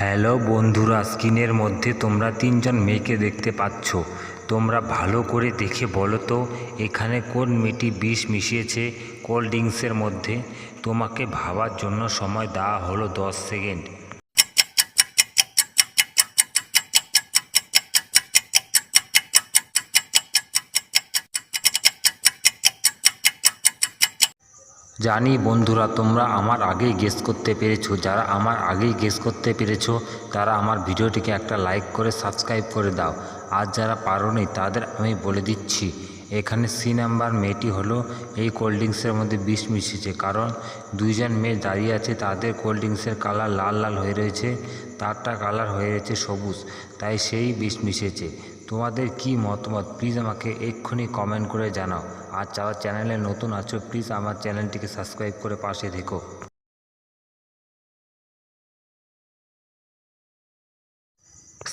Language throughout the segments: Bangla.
হ্যালো বন্ধুরা, স্ক্রিনের মধ্যে তোমরা তিনজন মেয়েকে দেখতে পাচ্ছ। তোমরা ভালো করে দেখে বলো তো এখানে কোন মেয়েটি বিষ মিশিয়েছে কোল্ড ড্রিঙ্কসের মধ্যে। তোমাকে ভাবার জন্য সময় দেওয়া হলো 10 সেকেন্ড। জানি বন্ধুরা, তোমরা আমার আগেই গেস করতে পেরেছো। যারা আমার আগেই গেস করতে পেরেছো তারা আমার ভিডিওটিকে একটা লাইক করে সাবস্ক্রাইব করে দাও। আর যারা পারোনি তাদের আমি বলে দিচ্ছি, এখানে সি নাম্বার মেয়েটি হলো এই কোল্ড ড্রিঙ্কসের মধ্যে বিষ মিশিয়েছে। কারণ দুইজন মেয়ে দাঁড়িয়ে আছে, তাদের কোল্ড ড্রিঙ্কসের কালার লাল লাল হয়ে রয়েছে, তারটা কালার হয়ে রয়েছে সবুজ, তাই সেই বিষ মিশিয়েছে। তোমাদের কি মতামত প্লিজ আমাকে এক্ষুনি কমেন্ট করে জানাও। আর যারা চ্যানেলে নতুন আছো প্লিজ আমার চ্যানেলটিকে সাবস্ক্রাইব করে পাশে থেকো।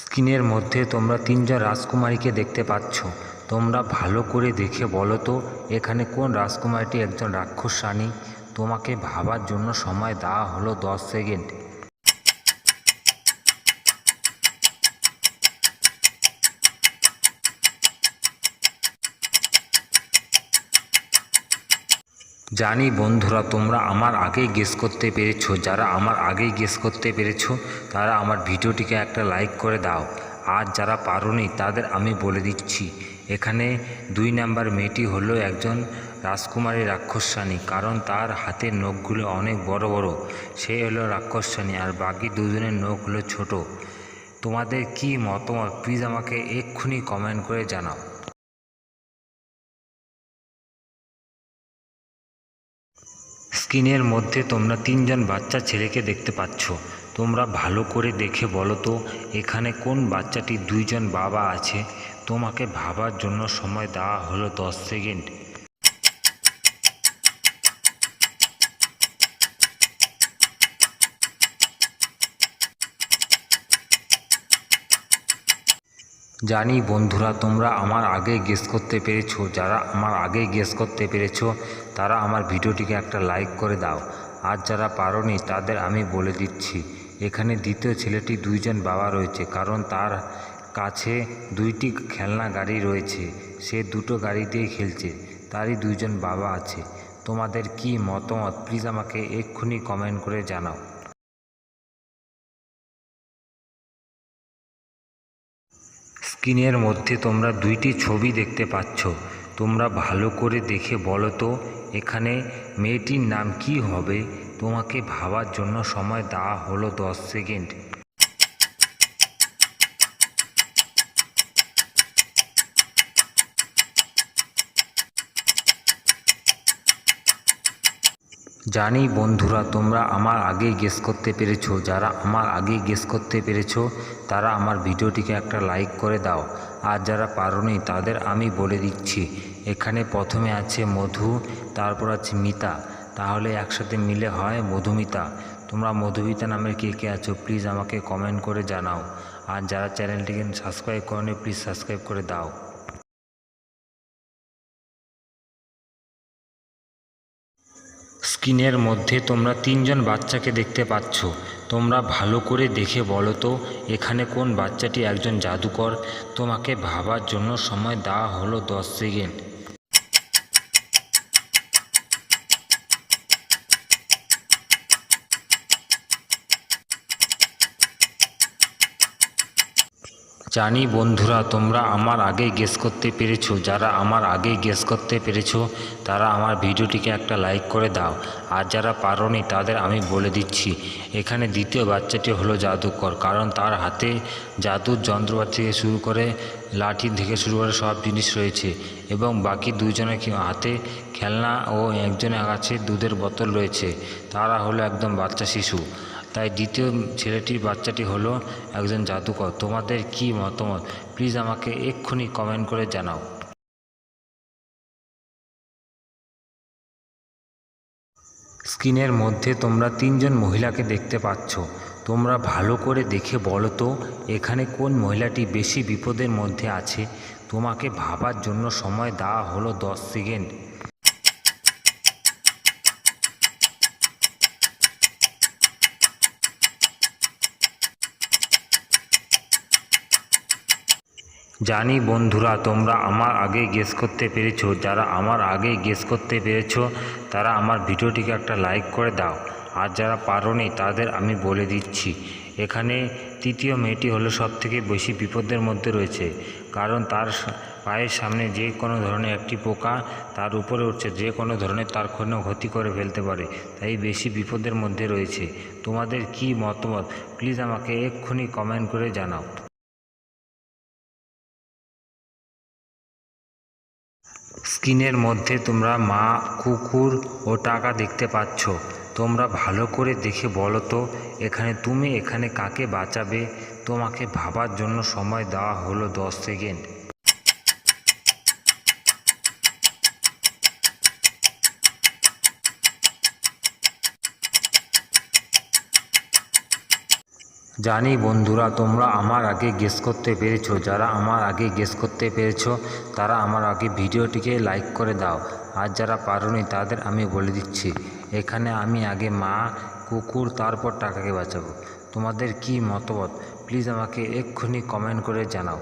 স্ক্রিনের মধ্যে তোমরা তিনজন রাজকুমারীকে দেখতে পাচ্ছ। তোমরা ভালো করে দেখে বলো তো এখানে কোন রাজকুমারীটি একজন রাক্ষস রানী। তোমাকে ভাবার জন্য সময় দেওয়া হলো 10 সেকেন্ড। জানি বন্ধুরা, তোমরা আমার আগেই গেস করতে পেরেছো। যারা আমার আগেই গেস করতে পেরেছো তারা আমার ভিডিওটিকে একটা লাইক করে দাও। আর যারা পারোনি তাদের আমি বলে দিচ্ছি, এখানে 2 নাম্বার মেয়েটি হলো একজন রাজকুমারী রাক্ষসানী। কারণ তার হাতের নখগুলো অনেক বড় বড়, সে হলো রাক্ষসানী। আর বাকি দুজনের নখ হলো ছোট। তোমাদের কি মতামত প্লিজ আমাকে এক্ষুনি কমেন্ট করে জানাও। স্ক্রিনের মধ্যে তোমরা তিনজন বাচ্চা ছেলেকে দেখতে পাচ্ছ। তোমরা ভালো করে দেখে বলো তো এখানে কোন বাচ্চাটি দুইজন বাবা আছে। তোমাকে ভাবার জন্য সময় দেওয়া হলো 10 সেকেন্ড। জানি বন্ধুরা, তোমরা আমার আগে গেস করতে পেরেছো। যারা আমার আগে গেস করতে পেরেছো তারা আমার ভিডিওটিকে একটা লাইক করে দাও। আর যারা পারোনি তাদের আমি বলে দিচ্ছি, এখানে দ্বিতীয় ছেলেটি দুইজন বাবা রয়েছে। কারণ তার কাছে 2টি খেলনা গাড়ি রয়েছে, সে 2টো গাড়ি দিয়ে খেলছে, তারই দুইজন বাবা আছে। তোমাদের কি মতামত প্লিজ আমাকে এক্ষুনি কমেন্ট করে জানাও। স্ক্রিনের মধ্যে তোমরা 2টি ছবি দেখতে পাচ্ছ। তোমরা ভালো করে দেখে বলো তো এখানে মেয়েটির নাম কি হবে। তোমাকে ভাবার জন্য সময় দেওয়া হলো 10 সেকেন্ড। জানি বন্ধুরা, তোমরা আমার আগেই গেস করতে পেরেছো। যারা আমার আগেই গেস করতে পেরেছো তারা আমার ভিডিওটিকে একটা লাইক করে দাও। আর যারা পারোনি তাদের আমি বলে দিচ্ছি, এখানে প্রথমে আছে মধু, তারপর আছে মিতা, তাহলে একসাথে মিলে হয় মধুমিতা। তোমরা মধুমিতা নামের কে কে আছো প্লিজ আমাকে কমেন্ট করে জানাও। আর যারা চ্যানেলটিকে সাবস্ক্রাইব করোনি প্লিজ সাবস্ক্রাইব করে দাও। স্ক্রিনের মধ্যে তোমরা তিনজন বাচ্চাকে দেখতে পাচ্ছ। তোমরা ভালো করে দেখে বলো তো এখানে কোন বাচ্চাটি একজন জাদুকর। তোমাকে ভাবার জন্য সময় দেওয়া হলো 10 সেকেন্ড। জানি বন্ধুরা, তোমরা আমার আগেই গেস করতে পেরেছো। যারা আমার আগেই গেস করতে পেরেছো তারা আমার ভিডিওটিকে একটা লাইক করে দাও। আর যারা পারোনি তাদের আমি বলে দিচ্ছি, এখানে দ্বিতীয় বাচ্চাটি হলো জাদুকর। কারণ তার হাতে জাদুর যন্ত্রপাতি থেকে শুরু করে লাঠি থেকে শুরু করে সব জিনিস রয়েছে। এবং বাকি দুইজনের হাতে খেলনা ও একজনের কাছে দুধের বোতল রয়েছে। তারা হলো একদম বাচ্চা শিশু। তাই দ্বিতীয় ছেলেটির বাচ্চাটি হলো একজন জাদুকর। তোমাদের কি মতামত প্লিজ আমাকে এক্ষুনি কমেন্ট করে জানাও। স্ক্রিনের মধ্যে তোমরা তিনজন মহিলাকে দেখতে পাচ্ছ। তোমরা ভালো করে দেখে বলো তো এখানে কোন মহিলাটি বেশি বিপদের মধ্যে আছে। তোমাকে ভাবার জন্য সময় দেওয়া হলো 10 সেকেন্ড। জানি বন্ধুরা তোমরা আমার আগে গেস করতে পেরেছো, যারা আমার আগে গেস করতে পেরেছো তারা আমার ভিডিওটিকে একটা লাইক করে দাও। আর যারা পারোনি তাদের আমি বলে দিচ্ছি, এখানে তৃতীয় মেয়েটি হলো সবথেকে বেশি বিপদের মধ্যে রয়েছে, কারণ তার পায়ের সামনে যে কোনো ধরনের একটি পোকা তার উপরে উঠছে, যে কোনো ধরনের তার কোনো ক্ষতি করে ফেলতে পারে, তাই বেশি বিপদের মধ্যে রয়েছে। তোমাদের কি মতামত প্লিজ আমাকে এক্ষুনি কমেন্ট করে জানাও। স্ক্রিনের মধ্যে তোমরা মা, কুকুর ও টাকা দেখতে পাচ্ছ। তোমরা ভালো করে দেখে বলো তো এখানে কাকে বাঁচাবে। তোমাকে ভাবার জন্য সময় দেওয়া হলো 10 সেকেন্ড। জানি বন্ধুরা তোমরা আমার আগে গেস করতে পেরেছো, যারা আমার আগে গেস করতে পেরেছো তারা আমার আগে ভিডিওটিকে লাইক করে দাও। আর যারা পারোনি তাদের আমি বলে দিচ্ছি, এখানে আমি আগে মা, কুকুর তারপর টাকাকে বাঁচাবো। তোমাদের কি মতামত প্লিজ আমাকে এক্ষুনি কমেন্ট করে জানাও।